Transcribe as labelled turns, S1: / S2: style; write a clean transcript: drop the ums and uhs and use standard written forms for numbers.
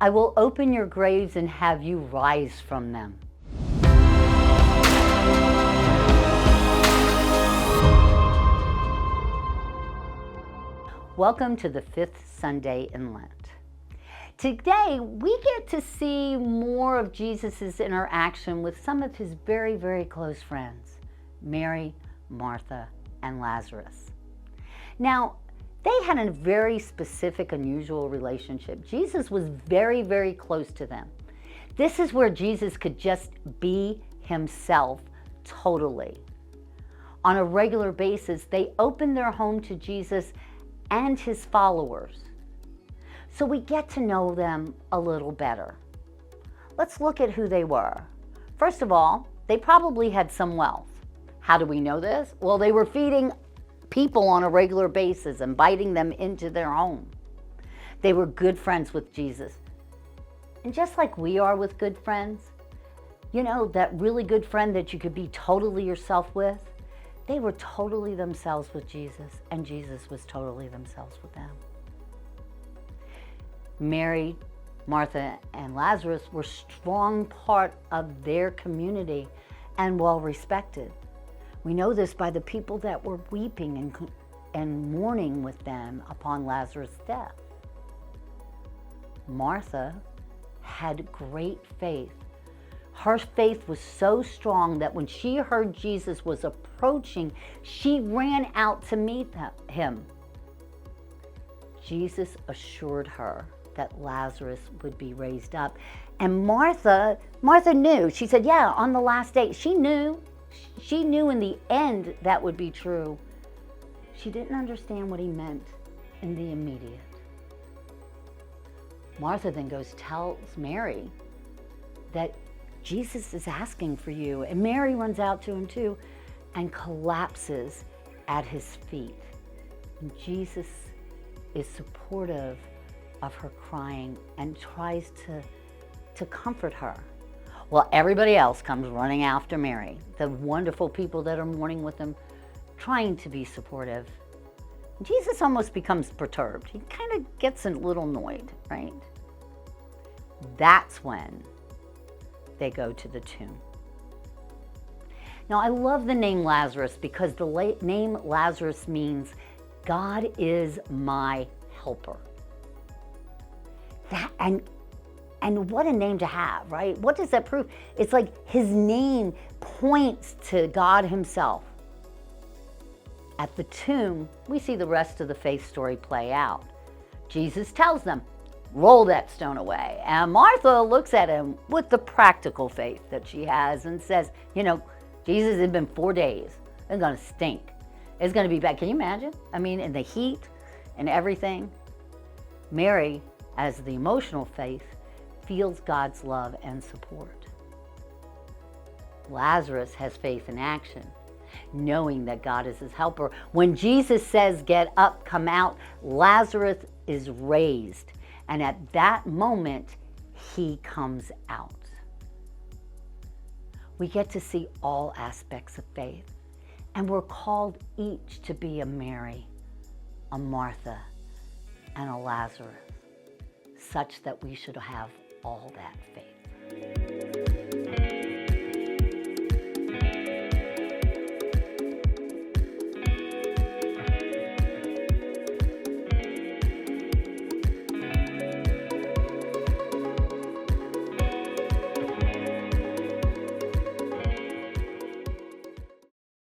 S1: I will open your graves and have you rise from them. Welcome to the 5th Sunday in Lent. Today, we get to see more of Jesus' interaction with some of his very, very close friends, Mary, Martha, and Lazarus. Now, they had a very specific, unusual relationship. Jesus was very, very close to them. This is where Jesus could just be himself totally. On a regular basis, they opened their home to Jesus and his followers. So we get to know them a little better. Let's look at who they were. First of all, they probably had some wealth. How do we know this? Well, they were feeding people on a regular basis, inviting them into their home. They were good friends with Jesus. And just like we are with good friends, you know, that really good friend that you could be totally yourself with, they were totally themselves with Jesus, and Jesus was totally themselves with them. Mary, Martha, and Lazarus were a strong part of their community and well respected. We know this by the people that were weeping and mourning with them upon Lazarus' death. Martha had great faith. Her faith was so strong that when she heard Jesus was approaching, she ran out to meet him. Jesus assured her that Lazarus would be raised up. And Martha knew. She said, yeah, on the last day. She knew in the end that would be true. She didn't understand what he meant in the immediate. Martha then tells Mary that Jesus is asking for you. And Mary runs out to him too and collapses at his feet. And Jesus is supportive of her crying and tries to comfort her. Well, everybody else comes running after Mary, the wonderful people that are mourning with them, trying to be supportive. Jesus almost becomes perturbed. He kind of gets a little annoyed, right? That's when they go to the tomb. Now, I love the name Lazarus because the name Lazarus means God is my helper. And what a name to have, right? What does that prove? It's like his name points to God himself. At the tomb, we see the rest of the faith story play out. Jesus tells them, roll that stone away. And Martha looks at him with the practical faith that she has and says, you know, Jesus, it's been 4 days. It's gonna stink. It's gonna be bad. Can you imagine? I mean, in the heat and everything. Mary, as the emotional faith, feels God's love and support. Lazarus has faith in action, knowing that God is his helper. When Jesus says, get up, come out, Lazarus is raised. And at that moment, he comes out. We get to see all aspects of faith. And we're called each to be a Mary, a Martha, and a Lazarus, such that we should have all that faith.